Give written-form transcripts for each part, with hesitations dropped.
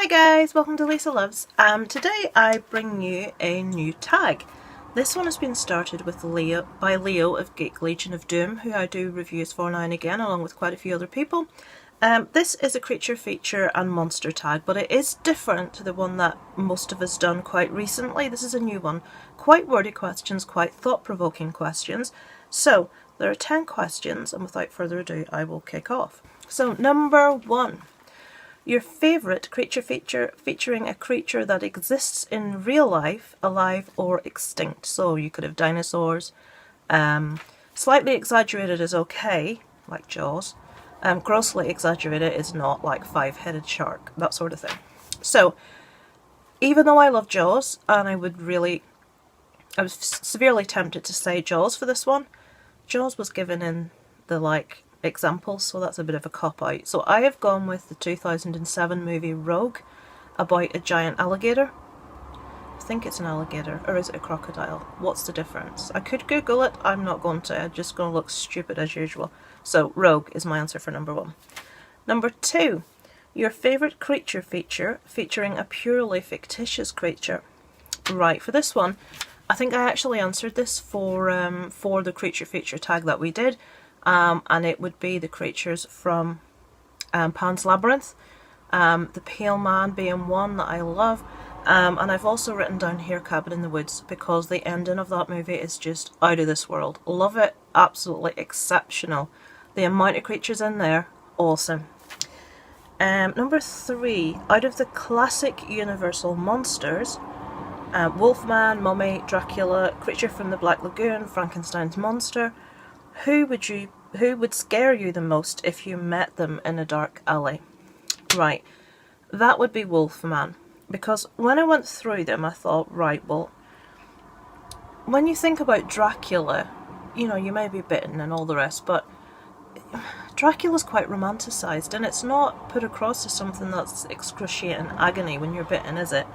guys, welcome to Lisa Loves. Today I bring you a new tag. This one has been started with by Leo of Geek Legion of Doom, who I do reviews for now and again, along with quite a few other people. This is a creature, feature and monster tag, but it is different to the one that most of us done quite recently. This is a new one. Quite wordy questions, quite thought-provoking questions. So, there are 10 questions, and without further ado, I will kick off. So, number 1. Your favourite creature feature featuring a creature that exists in real life, alive or extinct. So you could have dinosaurs. Slightly exaggerated is okay, like Jaws. Grossly exaggerated is not, like five-headed shark, that sort of thing. So, even though I love Jaws, and I was severely tempted to say Jaws for this one, Jaws was given in the examples, so that's a bit of a cop-out. So I have gone with the 2007 movie Rogue, about a giant alligator. I think it's an alligator, or is it a crocodile? What's the difference? I could Google it, I'm not going to, I'm just going to look stupid as usual. So Rogue is my answer for number 1. Number 2, your favourite creature feature featuring a purely fictitious creature. Right, for this one, I think I actually answered this for the creature feature tag that we did. And it would be the creatures from Pan's Labyrinth, the Pale Man being one that I love, and I've also written down here Cabin in the Woods because the ending of that movie is just out of this world. Love it, absolutely exceptional. The amount of creatures in there, awesome. Number 3, out of the classic Universal monsters, Wolfman, Mummy, Dracula, Creature from the Black Lagoon, Frankenstein's monster, who would scare you the most if you met them in a dark alley? Right, that would be Wolfman. Because when I went through them, I thought, right, well, when you think about Dracula, you know, you may be bitten and all the rest, but Dracula's quite romanticised, and it's not put across as something that's excruciating agony when you're bitten, is it?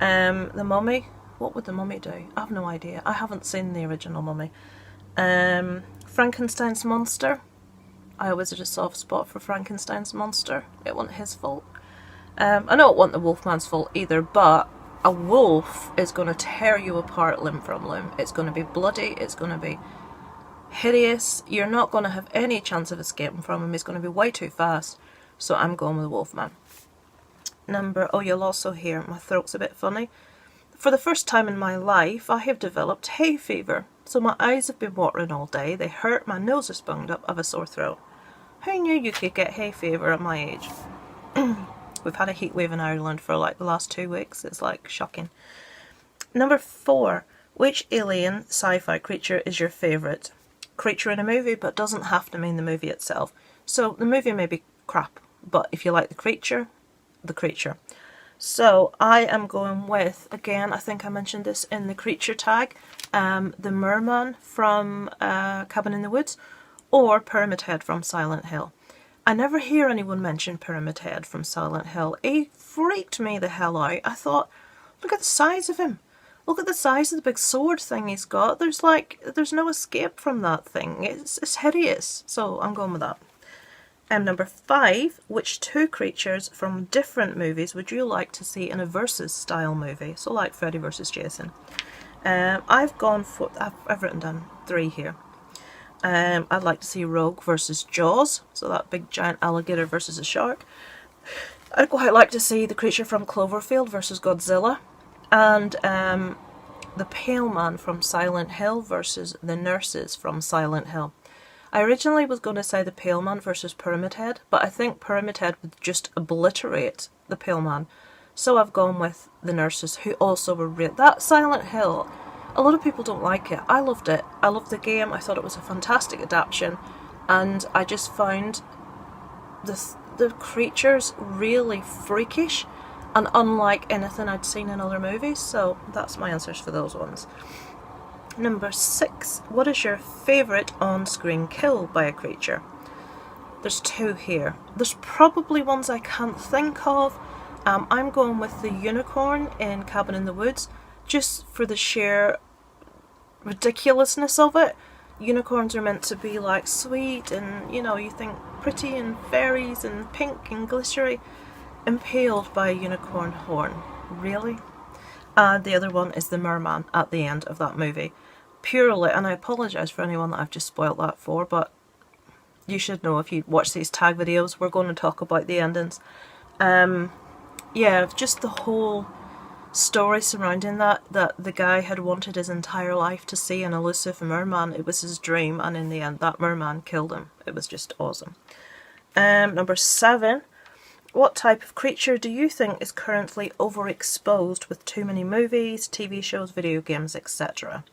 The Mummy, what would the Mummy do? I have no idea. I haven't seen the original Mummy. Frankenstein's monster. I always had a soft spot for Frankenstein's monster. It wasn't his fault. I know it wasn't the Wolfman's fault either, but a wolf is going to tear you apart limb from limb. It's going to be bloody, it's going to be hideous. You're not going to have any chance of escaping from him. He's going to be way too fast. So I'm going with the Wolfman. You'll also hear my throat's a bit funny. For the first time in my life, I have developed hay fever. So my eyes have been watering all day, they hurt, my nose is bunged up, I have a sore throat. Who knew you could get hay fever at my age? We've had a heat wave in Ireland for the last 2 weeks, it's shocking. Number 4, which alien sci-fi creature is your favourite? Creature in a movie, but doesn't have to mean the movie itself. So the movie may be crap, but if you like the creature, the creature. So I am going with, again, I think I mentioned this in the creature tag, the merman from Cabin in the Woods, or Pyramid Head from Silent Hill. I never hear anyone mention Pyramid Head from Silent Hill. He freaked me the hell out. I thought, look at the size of him. Look at the size of the big sword thing he's got. There's no escape from that thing. It's hideous. So I'm going with that. Number 5, which 2 creatures from different movies would you like to see in a versus style movie? So like Freddy versus Jason. I've written down 3 here. I'd like to see Rogue versus Jaws, so that big giant alligator versus a shark. I'd quite like to see the creature from Cloverfield versus Godzilla, and the Pale Man from Silent Hill versus the nurses from Silent Hill. I originally was going to say the Pale Man versus Pyramid Head, but I think Pyramid Head would just obliterate the Pale Man. So I've gone with the nurses, who also were real. That Silent Hill, a lot of people don't like it. I loved it. I loved the game. I thought it was a fantastic adaptation, and I just found the creatures really freakish and unlike anything I'd seen in other movies. So that's my answers for those ones. Number 6, what is your favourite on-screen kill by a creature? There's 2 here. There's probably ones I can't think of. I'm going with the unicorn in Cabin in the Woods, just for the sheer ridiculousness of it. Unicorns are meant to be sweet and, you think pretty and fairies and pink and glittery. impaled by a unicorn horn. Really? And the other one is the merman at the end of that movie. Purely, and I apologise for anyone that I've just spoiled that for, but you should know if you watch these tag videos, we're going to talk about the endings. Yeah, just the whole story surrounding that the guy had wanted his entire life to see an elusive merman. It was his dream, and in the end that merman killed him. It was just awesome. Number 7. What type of creature do you think is currently overexposed with too many movies, TV shows, video games, etc.?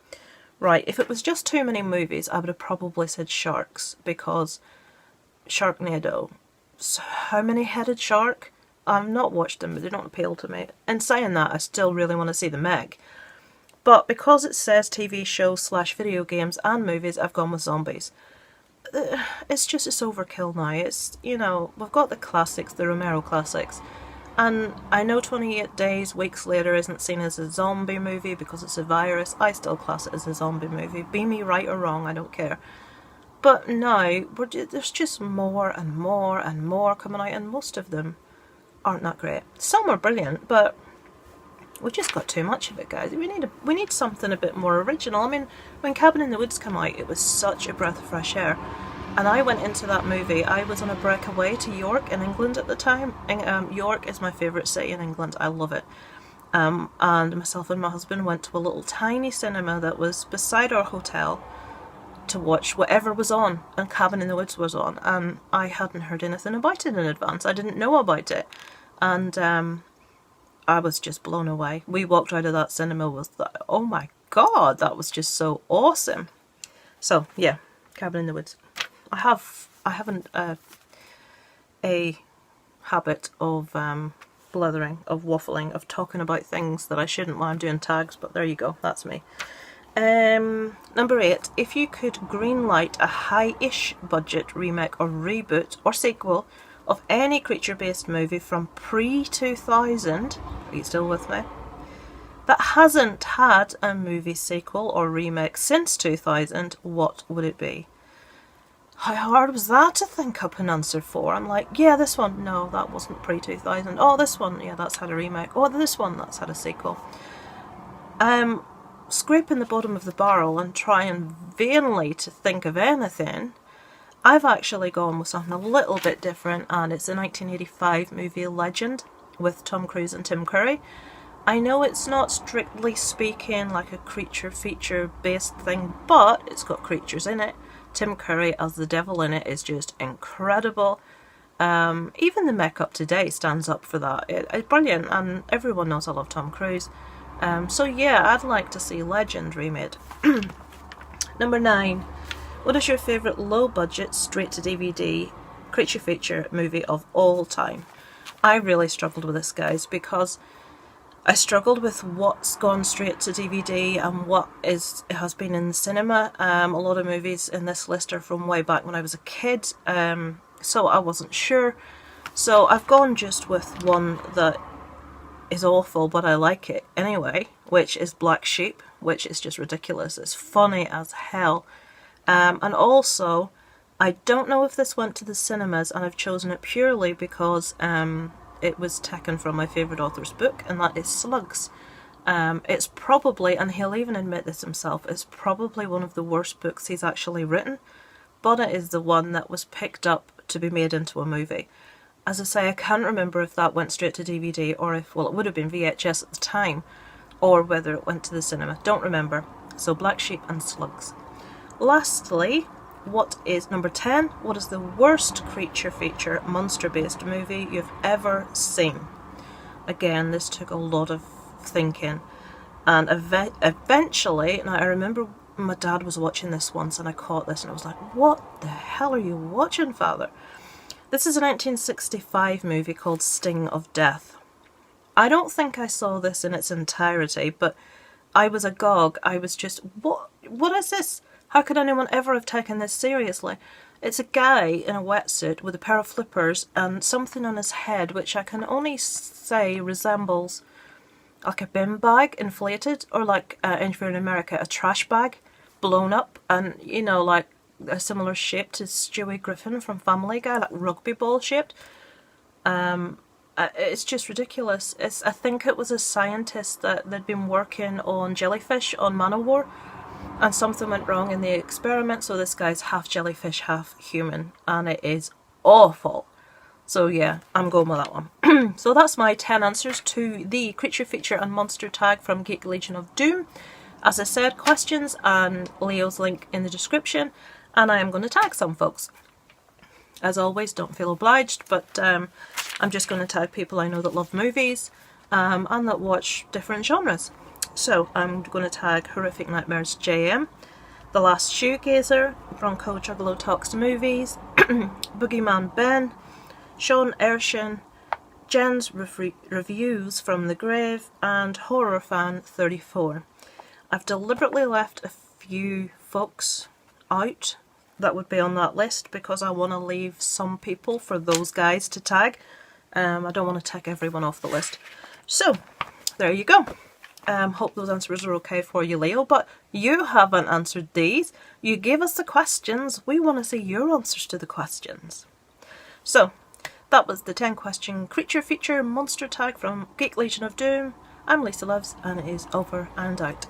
Right, if it was just too many movies, I would have probably said sharks, because Sharknado. So how many headed shark? I've not watched them, but they don't appeal to me. And saying that, I still really want to see the Meg. But because it says TV shows / video games and movies, I've gone with zombies. It's overkill now. It's, you know, we've got the classics, the Romero classics. And I know 28 Days, Weeks Later isn't seen as a zombie movie because it's a virus. I still class it as a zombie movie. Be me right or wrong, I don't care. But now, there's just more and more and more coming out, and most of them aren't that great. Some are brilliant, but we just got too much of it, guys. We need something a bit more original. I mean, when Cabin in the Woods came out, it was such a breath of fresh air. And I went into that movie, I was on a breakaway to York in England at the time. York is my favourite city in England, I love it. And myself and my husband went to a little tiny cinema that was beside our hotel to watch whatever was on, and Cabin in the Woods was on, and I hadn't heard anything about it in advance. I didn't know about it, and I was just blown away. We walked out of that cinema with that, oh my god, that was just so awesome. So yeah, Cabin in the Woods. I haven't a habit of blithering, of waffling, of talking about things that I shouldn't while I'm doing tags, but there you go, that's me. Number 8, if you could greenlight a high-ish budget remake or reboot or sequel of any creature-based movie from pre-2000, are you still with me, that hasn't had a movie sequel or remake since 2000, what would it be? How hard was that to think up an answer for? I'm like, yeah, this one, no, that wasn't pre-2000. Oh, this one, yeah, that's had a remake. Oh, this one, that's had a sequel. Scraping the bottom of the barrel and trying vainly to think of anything, I've actually gone with something a little bit different, and it's a 1985 movie, Legend, with Tom Cruise and Tim Curry. I know it's not strictly speaking like a creature feature based thing, but it's got creatures in it. Tim Curry as the devil in it is just incredible. Even the makeup today stands up for that. It's brilliant, and everyone knows I love Tom Cruise. So yeah, I'd like to see Legend remade. Number 9. What is your favourite low-budget, straight-to-DVD creature feature movie of all time? I really struggled with this, guys, because I struggled with what's gone straight to DVD and what has been in the cinema. A lot of movies in this list are from way back when I was a kid, so I wasn't sure. So I've gone just with one that is awful, but I like it anyway, which is Black Sheep, which is just ridiculous. It's funny as hell. And also, I don't know if this went to the cinemas, and I've chosen it purely because it was taken from my favourite author's book, and that is Slugs. It's probably, and he'll even admit this himself, it's probably one of the worst books he's actually written, but it is the one that was picked up to be made into a movie. As I say, I can't remember if that went straight to DVD or if, well, it would have been VHS at the time, or whether it went to the cinema. Don't remember. So Black Sheep and Slugs. Lastly, what is number 10? What is the worst creature feature monster-based movie you've ever seen? Again, this took a lot of thinking, and eventually, now I remember my dad was watching this once and I caught this and I was like, what the hell are you watching, father? This is a 1965 movie called Sting of Death. I don't think I saw this in its entirety, but I was agog. I was just, what is this? How could anyone ever have taken this seriously? It's a guy in a wetsuit with a pair of flippers and something on his head which I can only say resembles like a bin bag inflated, or like, if you're in America, a trash bag blown up, and, you know, like a similar shape to Stewie Griffin from Family Guy, like rugby ball shaped. And it's just ridiculous. I think it was a scientist that they'd been working on jellyfish on Manowar, and something went wrong in the experiment, so this guy's half jellyfish, half human, and it is awful. So yeah, I'm going with that one. So that's my 10 answers to the creature, feature and monster tag from Geek Legion of Doom. As I said, questions and Leo's link in the description, and I am going to tag some folks. As always, don't feel obliged, but I'm just going to tag people I know that love movies and that watch different genres. So I'm going to tag Horrific Nightmares JM, The Last Shoegazer, Bronco Juggalo Talks Movies, Boogeyman Ben, Sean Ershin, Jen's Reviews from the Grave, and Horror Fan 34. I've deliberately left a few folks out that would be on that list because I want to leave some people for those guys to tag. I don't want to tick everyone off the list. So, there you go. Hope those answers are okay for you, Leo, but you haven't answered these. You gave us the questions. We want to see your answers to the questions. So, that was the 10 question creature, feature, monster tag from Geek Legion of Doom. I'm Lisa Loves, and it is over and out.